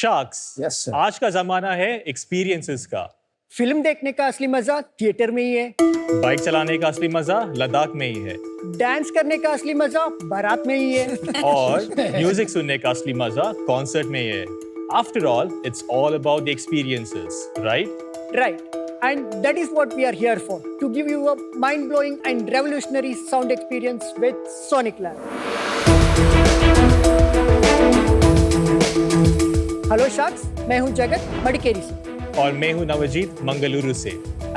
Sharks, Yes, sir. आज का जमाना है एक्सपीरियंसेस का। फिल्म देखने का असली मजा थिएटर में ही है। बाइक चलाने का असली मजा लद्दाख में ही है। डांस करने का असली मजा बारात में ही है। और म्यूजिक सुनने का असली मजा कॉन्सर्ट में ही है। After all, it's all about the experiences, right? Right. And that is what we are here for, to give you a mind-blowing and revolutionary sound experience with Sonic Lab. Hello sharks, मैं हूं जगत मडिकेरी से। और मैं हूं नवजीत मंगलुरु से।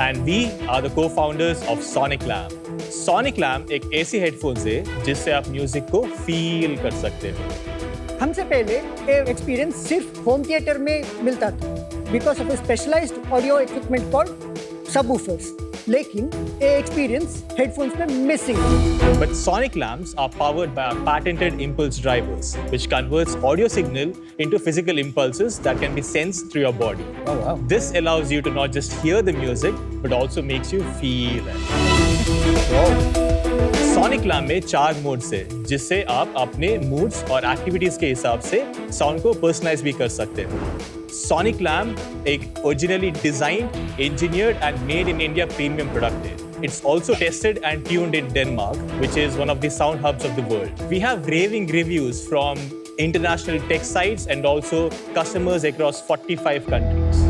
And we are the co-founders of Sonic Lamb. Sonic Lamb एक ऐसी हेडफोन्स है जिससे आप म्यूजिक को फील कर सकते हो। हमसे पहले ये एक्सपीरियंस सिर्फ होम थिएटर में मिलता था because of a specialised audio equipment called subwoofers, लेकिन ये एक्सपीरियंस हेडफोन्स में मिसिंग है। But Sonic Lamps are powered by our patented impulse drivers, which converts audio signal into physical impulses that can be sensed through your body. Oh, wow. This allows you to not just hear the music, but also makes you feel it. Sonic Lamp में 4 modes है, जिससे आप अपने moods और activities के हिसाब से sound को पर्सनलाइज भी कर सकते हो। Sonic Lamp एक originally designed, engineered and made in India premium product है। It's also tested and tuned in Denmark, which is one of the sound hubs of the world. We have raving reviews from international tech sites and also customers across 45 countries.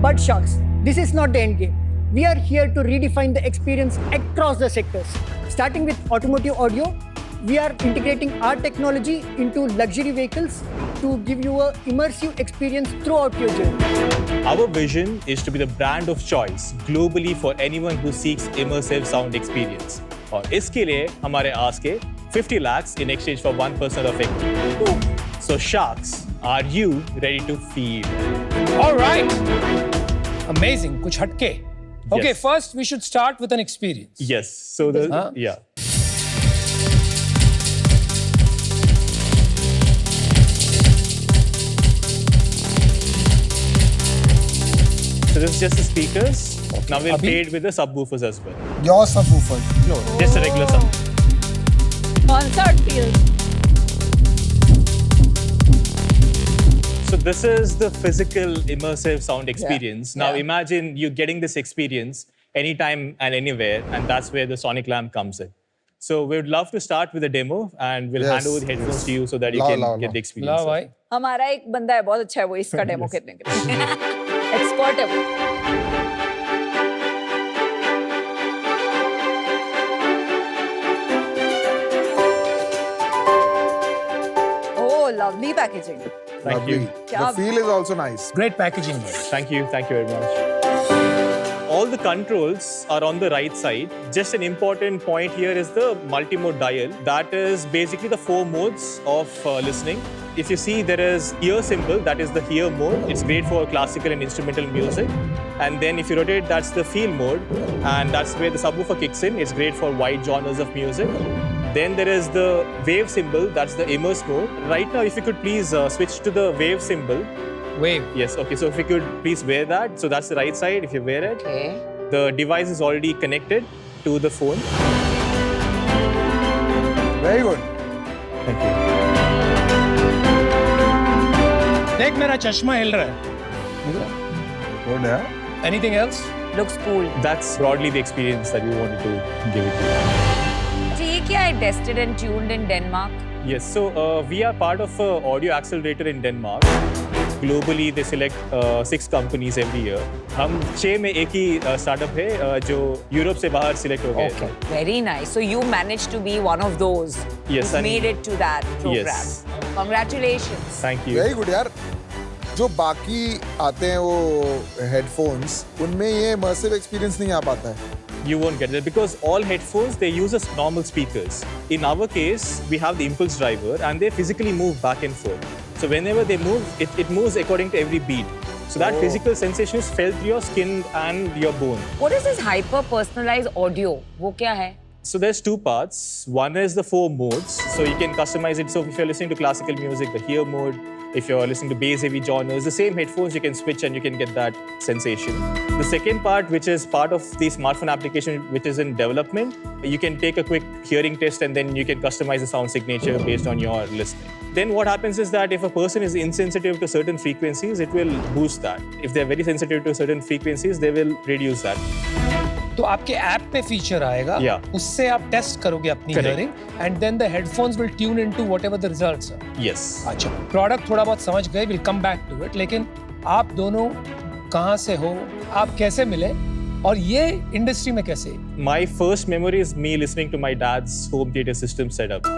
But Sharks, this is not the end game. We are here to redefine the experience across the sectors. Starting with automotive audio, we are integrating our technology into luxury vehicles to give you an immersive experience throughout your journey. Our vision is to be the brand of choice globally for anyone who seeks immersive sound experience. और इसके लिए हमारे ask है 50 lakhs in exchange for 1% of equity. So Sharks, are you ready to feel? All right. Amazing. कुछ हटके. Okay, Yes. first we should start with an experience. Yes. So Huh? yeah. So this is just the speakers. Now we'll Abhi? play it with the subwoofers as well. Your subwoofer. No, just a regular sub. Concert feel. So this is the physical immersive sound experience. Now Yeah. imagine you getting this experience anytime and anywhere, and that's where the Sonic Lamp comes in. So we would love to start with a demo, and we'll Yes, hand over the headphones to you so that you Lao, can lao, get lao. the experience. ला भाई. हमारा एक बंदा है बहुत अच्छा है, वो इसका डेमो करने के लिए एक्सपर्ट है वो। ओह lovely packaging. Thank you. Lovely. The feel is also nice. Great packaging. Thank you very much. All the controls are on the right side. Just an important point here is the multi-mode dial. That is basically the 4 modes of listening. If you see, there is ear symbol, that is the hear mode. It's great for classical and instrumental music. And then if you rotate, that's the feel mode. And that's where the subwoofer kicks in. It's great for wide genres of music. Then there is the wave symbol, that's the immerse mode. Right now, if you could please switch to the wave symbol. Wave. Yes, okay, so if you could please wear that. So that's the right side, if you wear it. Okay. The device is already connected to the phone. Very good. Thank you. देख मेरा चश्मा हिल रहा है. Good, yeah. Anything else? Looks cool. That's broadly the experience that we wanted to give it to you. ठीक है, I tested and tuned in Denmark. Yes, so we are part of an audio accelerator in Denmark. Globally, they select 6 companies every year. हम 6 में एक ही startup है जो Europe से बाहर select हो गए. Okay. Very nice. So you managed to be one of those Yes, who and- made it to that program. Yes. Congratulations. Thank you. Very good, यार. जो बाकी आते हैं वो हेडफोन्स, उनमें ये immersive experience नहीं आ पाता है. You won't get that because all headphones, they use as normal speakers. In our case, we have the impulse driver and they physically move back and forth. So whenever they move, it moves according to every beat. So that physical sensation is felt through your skin and your bone. What is this hyper personalized audio? वो क्या है? So there's 2 parts. One is the 4 modes. So you can customize it. So if you're listening to classical music, the hear mode. If you're listening to bass heavy genres, the same headphones you can switch and you can get that sensation. The second part, which is part of the smartphone application, which is in development, you can take a quick hearing test and then you can customize the sound signature based on your listening. Then what happens is that if a person is insensitive to certain frequencies, it will boost that. If they're very sensitive to certain frequencies, they will reduce that. तो आपके app pay feature आएगा, Yeah. उससे आप test करोगे अपनी Correct. Hearing and then the headphones will tune into whatever the results are. Yes. अच्छा, product थोड़ा बहुत समझ गए, will come back to it. लेकिन आप दोनों कहाँ से हो, आप कैसे मिले और ये इंडस्ट्री में कैसे? My first memory is me listening to my dad's home theater system setup.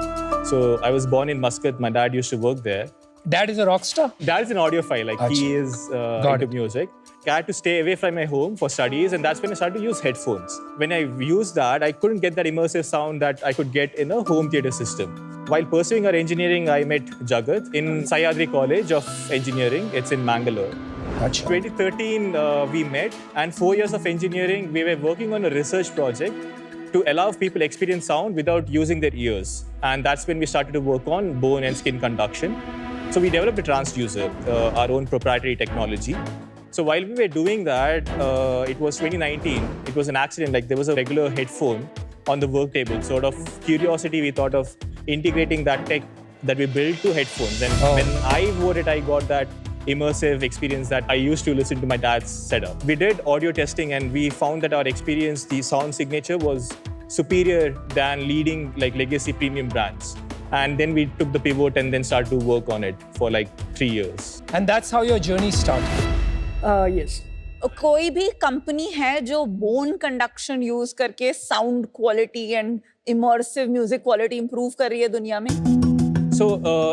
So I was born in Muscat. My dad used to work there. Dad is a rock star? Dad is an audiophile. Like he Achha. is Got into it. music. I had to stay away from my home for studies, and that's when I started to use headphones. When I used that, I couldn't get that immersive sound that I could get in a home theater system. While pursuing our engineering, I met Jagat in Sahyadri College of Engineering. It's in Mangalore. अच्छा. 2013, we met, and 4 years of engineering, we were working on a research project to allow people experience sound without using their ears. And that's when we started to work on bone and skin conduction. So we developed a transducer, our own proprietary technology. So while we were doing that, it was 2019. It was an accident. Like there was a regular headphone on the work table. Sort of curiosity, we thought of integrating that tech that we built to headphones. And when I wore it, I got that immersive experience that I used to listen to my dad's setup. We did audio testing and we found that our experience, the sound signature was superior than leading like legacy premium brands. And then we took the pivot and then started to work on it for like 3 years. And that's how your journey started. Yes. कोई भी company है जो bone conduction use करके sound quality and immersive music quality improve कर रही है दुनिया में? So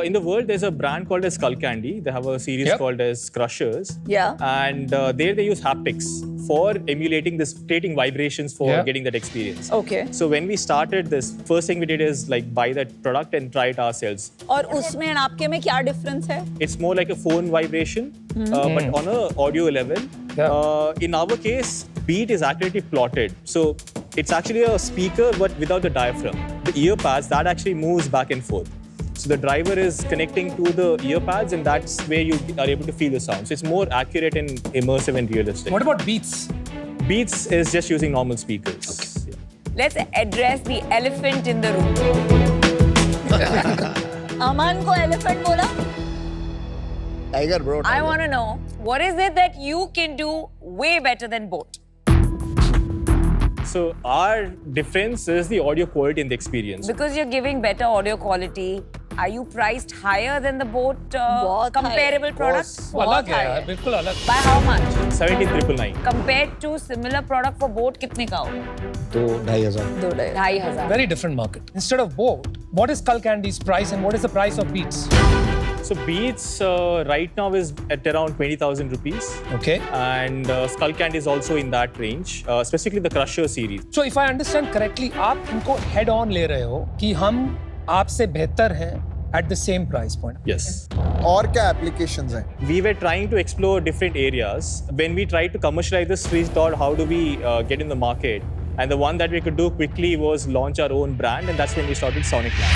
in the world, there's a brand called as Skull Candy. They have a series Yep. called as Crushers. Yeah. And there they use haptics for emulating this, creating vibrations for Yeah. getting that experience. Okay. So when we started this, first thing we did is like buy that product and try it ourselves. और उसमें and आपके में क्या difference है? It's more like a phone vibration, but on a audio level. Yeah. In our case, beat is accurately plotted. So it's actually a speaker, but without the diaphragm. The ear pads, that actually moves back and forth. So the driver is connecting to the ear pads, and that's where you are able to feel the sound. So it's more accurate and immersive and realistic. What about Beats? Beats is just using normal speakers. Okay. Yeah. Let's address the elephant in the room. अमन को elephant बोला? Tiger bro I want to know what is it that you can do way better than Boat? So our difference is the audio quality and the experience. Because you're giving better audio quality. Are you priced higher than the Boat बहुत comparable product? वो अलग है यार, बिल्कुल अलग. By how much? 17,999. Compared to similar product for Boat कितने का होगा? 2,500. 2,500. Very different market. Instead of Boat, what is Skull Candy's price and what is the price of Beats? So Beats right now is at around 20,000 rupees. Okay. And Skull Candy is also in that range, specifically the Crusher series. So if I understand correctly, आप इनको head on ले रहे हो कि हम आपसे बेहतर हैं at the same price point. Yes. और क्या applications हैं? We were trying to explore different areas. When we tried to commercialize this, we thought, how do we get in the market? And the one that we could do quickly was launch our own brand, and that's when we started Sonic Lab.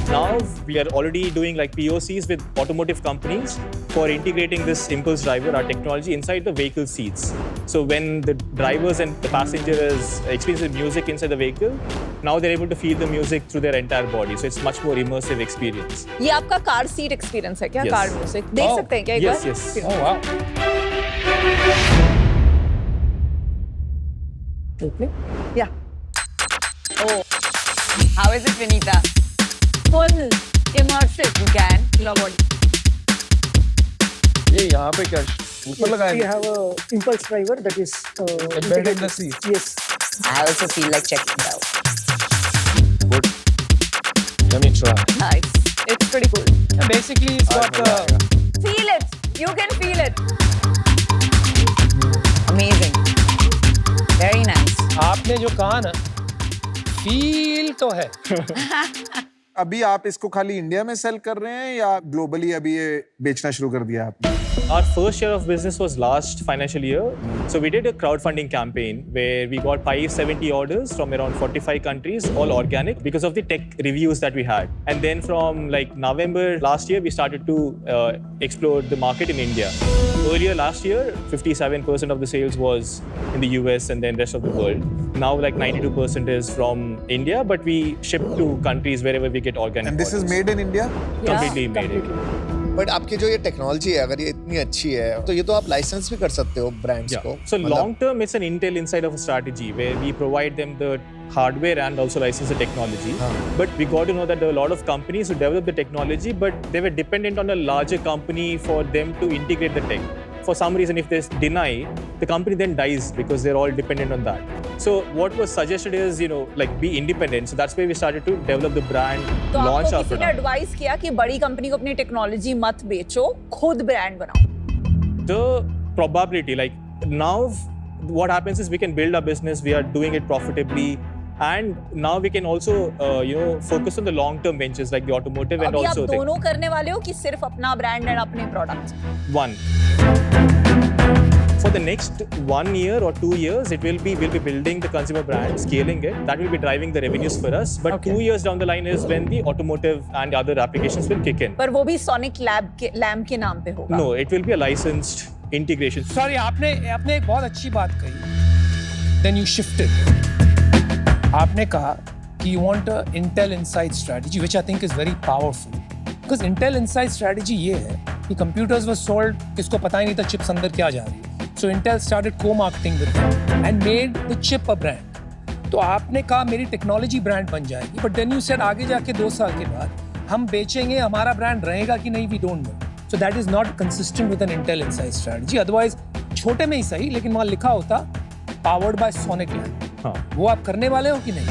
Now we are already doing like POCs with automotive companies for integrating this impulse driver, our technology, inside the vehicle seats. So when the drivers and the passenger is experiencing music inside the vehicle, now they're able to feel the music through their entire body. So it's much more immersive experience. ये आपका car seat experience है क्या? Yes. Car music देख Oh. सकते हैं क्या एक Yes, bar? yes. Oh wow. Yeah. Oh, how is it, Vinita? Full immersive. You can. Your body. ये यहाँ पे क्या ऊपर लगाया We है? have a impulse driver that is Embedded in the seat. Yes. I also feel like checking it out. Good. Let me try. Nice. It's pretty cool. Basically, it's got मजा आएगा. Feel it. You can feel it. Amazing. Very nice. आपने जो कहा ना, feel तो है. अभी आप इसको खाली इंडिया में सेल कर रहे हैं या ग्लोबली अभी ये बेचना शुरू कर दिया आपने? Our first year of business was last financial year. So we did a crowdfunding campaign where we got 570 orders from around 45 countries, all organic, because of the tech reviews that we had. And then from like November last year, we started to explore the market in India. Earlier last year, 57% of the sales was in the US and then rest of the world. Now like 92% is from India, but we ship to countries wherever we get organic And this is orders. made in India? Completely made it. But आपकी जो ये technology है अगर ये इतनी अच्छी है तो ये तो आप लाइसेंस भी कर सकते हो ब्रांड्स Yeah. को So long term, it's an Intel inside of a strategy where we provide them the hardware and also license the technology. But we got to know that there were a lot of companies who developed the technology, but they were dependent on a larger company for them to integrate the tech. For some reason, if they deny, the company then dies because they're all dependent on that. So what was suggested is, like be independent. So that's where we started to develop the brand, तो launch आपको our किसी ने product. Advice किया कि बड़ी company को अपनी technology मत बेचो, खुद ब्रांड बनाओ. The probability, like now what happens is we can build our business, we are doing it profitably, and now we can also focus on the long term ventures like the automotive and अभी आप also दोनों करने वाले हो कि सिर्फ अपना brand and अपने products? one. For the next 1 year or 2 years, we'll be building the consumer brand, scaling it. That will be driving the revenues for us. But 2 years down the line is when the automotive and other applications will kick in. पर वो भी sonic lamp के नाम पे होगा. No, it will be a licensed integration. Sorry, आपने एक बहुत अच्छी बात कही. Then you shifted. आपने कहा कि you want a Intel Inside strategy, which I think is very powerful. Because Intel Inside strategy ये है कि computers were sold, किसको पता ही नहीं था chips अंदर क्या जा रही है. So Intel started co-marketing with them and made the chip a brand. तो आपने कहा मेरी टेक्नोलॉजी ब्रांड बन जाएगी, but then you said आगे जाके 2 साल के बाद हम बेचेंगे, हमारा ब्रांड रहेगा कि नहीं, we don't know. So that is not consistent with an Intel Inside strategy. Otherwise छोटे में ही सही, लेकिन वहाँ लिखा होता powered by Sonic Lamp. हाँ. वो आप करने वाले हो कि नहीं?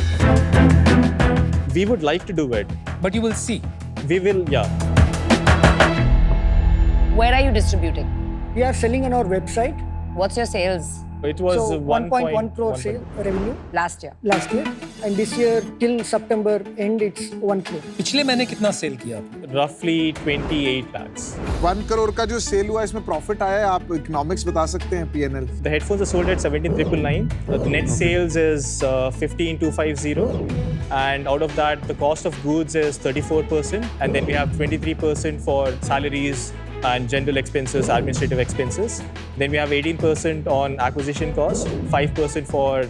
We would like to do it. But you will see. We will, yeah. Where are you distributing? We are selling on our website. What's your sales It was So 1.1 crore sale revenue last year? last year, and this year till September end it's 1 crore. पिछले महीने कितना cell किया आपने? Roughly 28 lakhs. 1 crore का जो cell हुआ इसमें profit आया है, आप इकोनॉमिक्स बता सकते हैं P&L? The headphones are sold at 17,999. The net sales is 15,250, and out of that, the cost of goods is 34%, and then we have 23% for salaries and general expenses, administrative expenses. Then we have 18% on acquisition cost, 5% for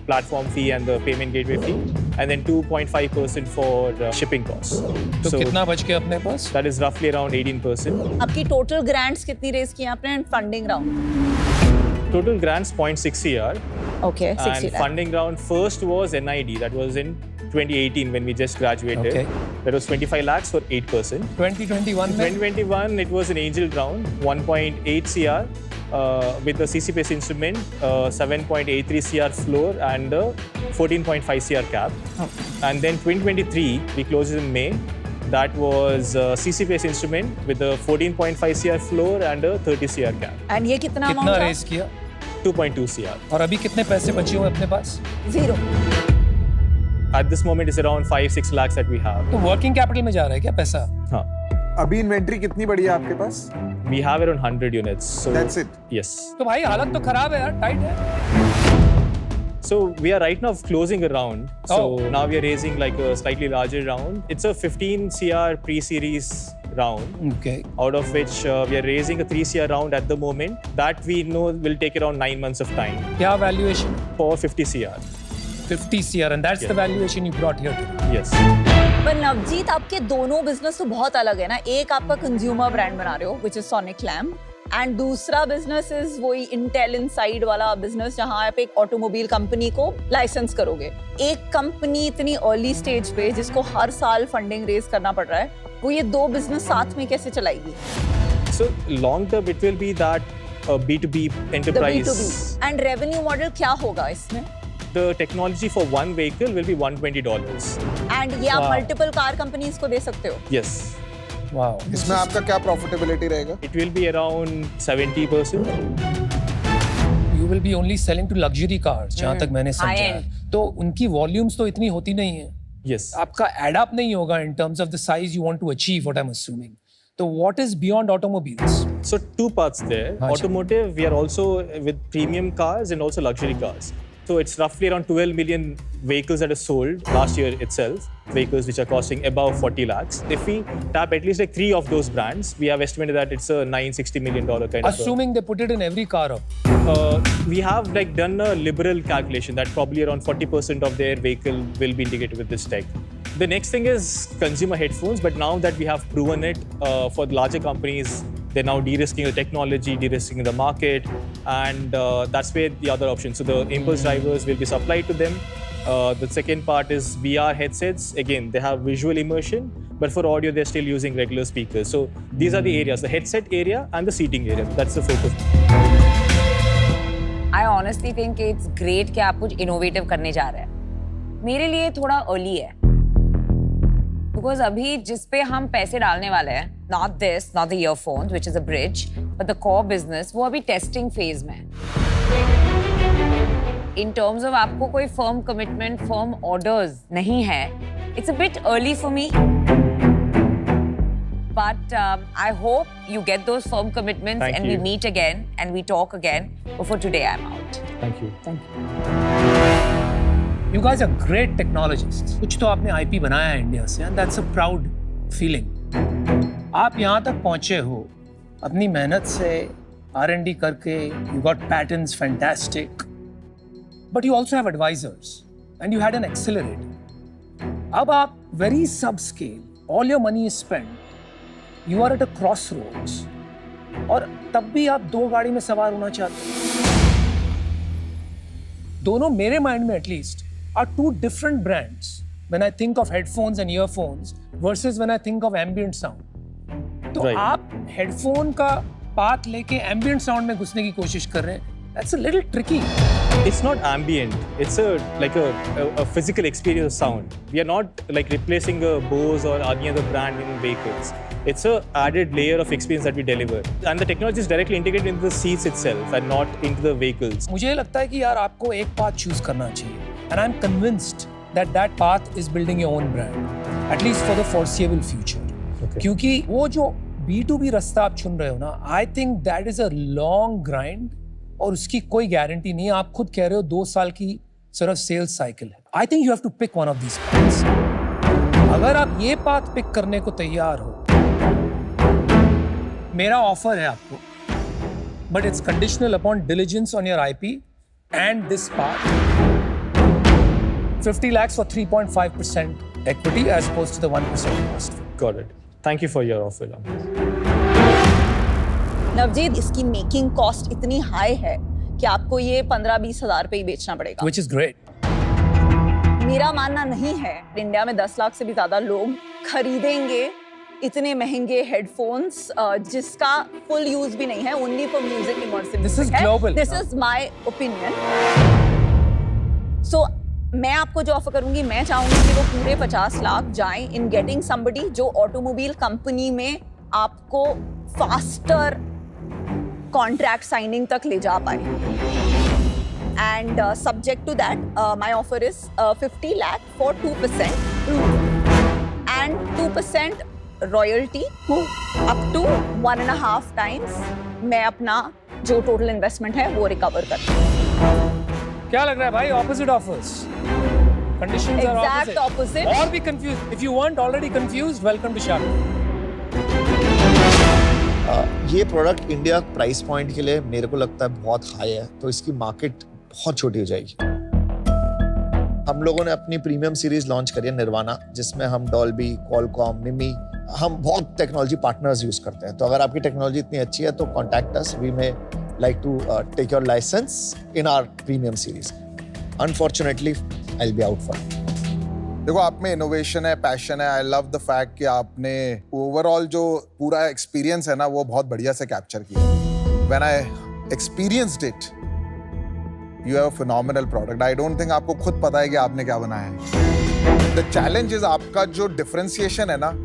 platform fee and the payment gateway fee, and then 2.5% for shipping costs. तो कितना बच गया अपने पास? That is roughly around 18%. आपकी total grants कितनी raise की आपने and funding round? Total grants 0.6 CR. Okay, 60 And funding round first was NID. That was in 2018 when we just graduated. Okay. That was 25 lakhs for 8%. 2021 में 2021, it was an angel round, 1.8 CR with the CC-based instrument, 7.83 CR floor and a 14.5 CR cap. And then 2023, we closed it in May. That was a CC-based instrument with a 14.5 CR floor and a 30 CR cap. And ये कितना कितना amount race किया? 2.2 CR. और अभी कितने पैसे बचे हुए अपने पास? Zero. At this moment, it's around 5-6 lakhs that we have. तो वर्किंग कैपिटल में जा रहा है क्या पैसा? Huh. अभी इन्वेंट्री कितनी बड़ी है आपके पास? We have around 100 units. So That's it? Yes. तो भाई हालत तो खराब है यार, टाइट है. So we are right now closing a round. So Oh. now we are raising like a slightly larger round. It's a 15 CR pre-series round, Okay. out of which we are raising a 3 CR round at the moment. That we know will take around 9 months of time क्या valuation? for 50 CR. 50 CR, and that's the Yeah. valuation you brought here today. Yes. पर नवजीत, आपके दोनों business तो बहुत अलग है ना. एक आपका कंज्यूमर ब्रांड बना रहे हो, which is sonic lamp, and दूसरा बिजनेस इज वही इंटेल इनसाइड वाला बिजनेस जहां आप एक ऑटोमोबाइल कंपनी को लाइसेंस करोगे. एक कंपनी इतनी अर्ली स्टेज पे जिसको हर साल फंडिंग रेज करना पड़ रहा है, वो ये दो बिजनेस साथ में कैसे चलाएगी? So long term, it will be that B2B The enterprise. B2B and revenue model क्या होगा इसमें? The technology for one vehicle will be $120. And ये आप Wow. मल्टीपल कार कंपनीज को दे सकते हो. Yes. Wow. इसमें आपका क्या प्रॉफिटेबिलिटी रहेगा? It will be around 70%. You will be only selling to luxury cars, जहाँ तक मैंने समझा High है. end. तो उनकी वॉल्यूम्स तो इतनी होती नहीं है. Yes. आपका एड अप नहीं होगा in terms of the size you want to achieve, what I'm assuming. So what is beyond automobiles? So two parts there. Haan ji. Automotive, we are also with premium cars and also luxury cars. So it's roughly around 12 million vehicles that are sold last year itself, vehicles which are costing above 40 lakhs. If we tap at least like 3 of those brands, we have estimated that it's a $960 million kind of. Assuming they put it in every car up. We have like done a liberal calculation that probably around 40% of their vehicle will be integrated with this tech. The next thing is consumer headphones, but now that we have proven it for the larger companies, they're now de-risking the technology, de-risking the market, and that's where the other option. So the impulse drivers will be supplied to them. The second part is VR headsets. Again, they have visual immersion, but for audio, they're still using regular speakers. So these are the areas, the headset area and the seating area. That's the focus. I honestly think it's great कि आप कुछ innovative करने जा रहे हैं. मेरे लिए थोड़ा early है. Because अभी जिस पे हम पैसे डालने वाले हैं, not this, not the earphones, which is a bridge, but the core business, वो अभी testing phase में है. In terms of आपको कोई firm commitment, firm orders नहीं है, it's a bit early for me. But I hope you get those firm commitments Thank and you. we meet again and we talk again. But for today, I'm out. Thank you. Thank you. You guys are great technologists. कुछ तो आपने IP बनाया है India से, and that's a proud feeling. आप यहाँ तक पहुँचे हो अपनी मेहनत से, R&D करके, you got patents, fantastic. But you also have advisors, and you had an accelerator. अब आप very subscale, all your money is spent. You are at a crossroads. और तब भी आप 2 गाड़ी में सवार होना चाहते हो. दोनों मेरे माइंड में at least are 2 different brands when I think of headphones and earphones versus when I think of ambient sound. तो Right. आप हेडफोन का पाथ लेके ambient sound में घुसने की कोशिश कर रहे हैं. That's a little tricky. It's not ambient. It's a physical experience of sound. We are not like replacing a Bose or any other brand in vehicles. It's a added layer of experience that we deliver. And the technology is directly integrated into the seats itself and not into the vehicles. मुझे लगता है कि यार आपको एक path choose करना चाहिए. And I'm convinced that that path is building your own brand, at least for the foreseeable future. Okay. क्योंकि वो जो B2B रास्ता आप चुन रहे हो ना, I think that is a long grind और उसकी कोई गारंटी नहीं है. आप खुद कह रहे हो 2 साल की सिर्फ सेल्स साइकिल है. I think you have to pick one of these paths. अगर आप ये पाथ पिक करने को तैयार हो, मेरा ऑफर है आपको, but it's conditional upon diligence on your IP and this path. 50 lakhs for 3.5% equity as opposed to the 1% cost. Got it. Thank you for your offer. Navjeet, इसकी मेकिंग कॉस्ट इतनी high है कि आपको ये 15-20 हजार पे ही बेचना पड़ेगा. Which is great. मेरा मानना नहीं है इंडिया में 10 लाख से भी ज्यादा लोग खरीदेंगे इतने महंगे हेडफोन्स जिसका फुल यूज भी नहीं है, only for music immersive. This is global. This is my opinion. So मैं आपको जो ऑफर करूंगी, मैं चाहूंगी कि वो पूरे 50 लाख जाएं इन गेटिंग समबडी जो ऑटोमोबाइल कंपनी में आपको फास्टर कॉन्ट्रैक्ट साइनिंग तक ले जा पाए. And subject to that, my offer is 50 lakh for 2% and 2% royalty up to 1.5 times. मैं अपना जो total investment है वो recover करती हूँ. क्या लग रहा है भाई? Opposite offers. Conditions are Exact opposite. Or be confused. If you weren't already confused, welcome to Shark. ये प्रोडक्ट इंडिया प्राइस पॉइंट के लिए मेरे को लगता है बहुत हाई है, तो इसकी मार्केट बहुत छोटी हो जाएगी. हम लोगों ने अपनी प्रीमियम सीरीज लॉन्च करी है निर्वाणा, जिसमें हम डॉल्बी, क्वालकॉम, मिमी, हम बहुत टेक्नोलॉजी पार्टनर्स यूज करते हैं. तो अगर आपकी टेक्नोलॉजी इतनी अच्छी है तो contact us. We may like to take your licence in our premium series. Unfortunately I will be out for. देखो, आप में इनोवेशन है, पैशन है. आई लव द फैक्ट कि आपने ओवरऑल जो पूरा एक्सपीरियंस है ना वो बहुत बढ़िया से कैप्चर किया. When I experienced it, you have a phenomenal product. I don't think आपको खुद पता है कि आपने क्या बनाया है. द चैलेंज इज आपका जो डिफरेंशिएशन है ना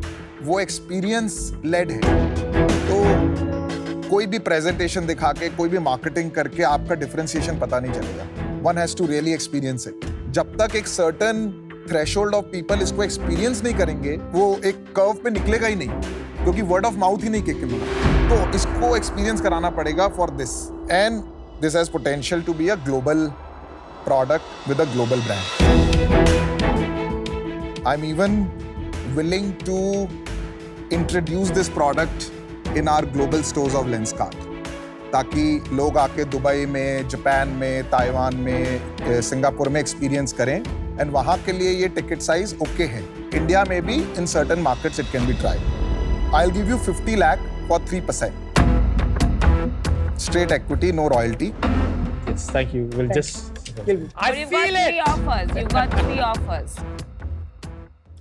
वो एक्सपीरियंस लेड है. तो कोई भी प्रेजेंटेशन दिखा के, कोई भी मार्केटिंग करके आपका डिफरेंशिएशन पता नहीं चलेगा. One has to really experience it. जब तक एक सर्टन थ्रेशोल्ड ऑफ पीपल इसको एक्सपीरियंस नहीं करेंगे, वो एक कर्व पे निकलेगा ही नहीं, क्योंकि वर्ड ऑफ माउथ ही नहीं किक मिला। तो इसको एक्सपीरियंस कराना पड़ेगा for this, and this has potential to be a global product with a global brand. I'm even willing to introduce this product in our global stores of Lenskart, ताकि लोग आके Dubai में, Japan में, Taiwan में, Singapore में experience करें, and वहाँ के लिए ये टिकट साइज ओके है। इंडिया में भी in certain markets it can be tried. I'll give you 50 lakh for 3%. Straight equity, no royalty. Yes, thank you. We'll just. But you've got three offers. You've got three offers.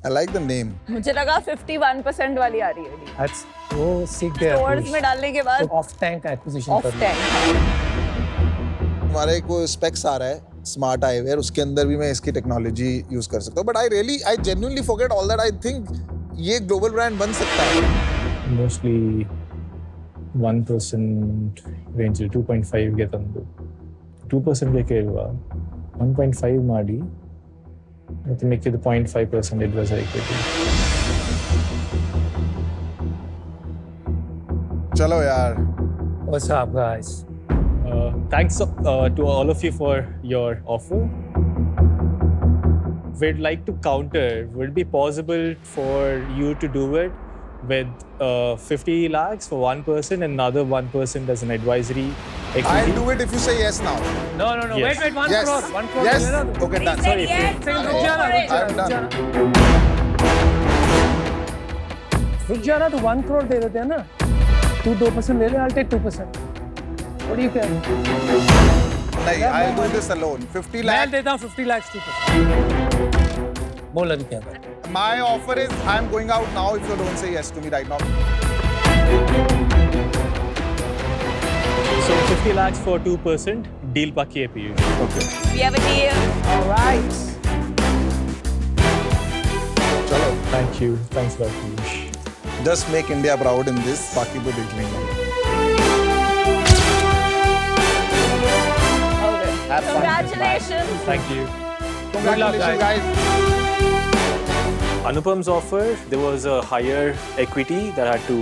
I like the name. मुझे लगा 51% वाली आ रही है That's वो सीख गया stores में डालने के बाद ऑफ टैंक एक्विजिशन ऑफ कर टैंक। हमारे को स्पेक्स आ रहा है स्मार्ट आईवेयर, उसके अंदर भी मैं इसकी टेक्नोलॉजी यूज कर सकता हूँ, but I genuinely forget all that. I think ये ग्लोबल ब्रांड बन सकता है। Mostly 1% range, 2.5 ಗೆ ತಂದು 2% ಗೆ ಕೇಳುವ 1.5 ಮಾಡಿ ಮತ್ತೆ ಮಿಕ್ಕಿದ 0.5% advisor equity. चलो यार। What's up, guys? Thanks to all of you for your offer. We'd like to counter. Would it be possible for you to do it with 50 lakhs for one person and another 1% as an advisory equity? I'll do it if you say yes now. No. Yes. Wait. 1 Yes. crore. 1 crore. Yes. ले लो। Okay, He done. said Sorry, yes. Second, Go रुक जाना, for it. I'm done. रुक जाना तो 1 crore दे देते हैं ना। तू 2% ले ले, I'll take 2%. What do you care? नहीं, I'll do this alone. 50 मैं lakh. देता हूँ 50 lakhs 2%. बोल अभी क्या बात। My offer is I'm going out now if you don't say yes to me right now. So 50 lakhs for 2%, deal paki hai Piyush. Okay. We have a deal. All right. चलो, Thank you. Thanks a lot, Piyush. just make India proud in this. बाकी तो देख लेंगे. Okay. Have fun. Congratulations. Thank you. Congratulations, guys. Anupam's offer, there was a higher equity that I had to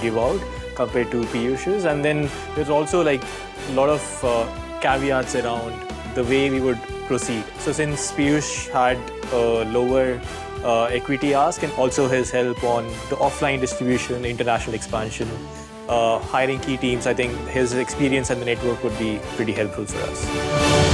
give out compared to Piyush's, and then there's also like a lot of caveats around the way we would proceed. So since Piyush had a lower equity ask and also his help on the offline distribution, international expansion, hiring key teams, I think his experience and the network would be pretty helpful for us.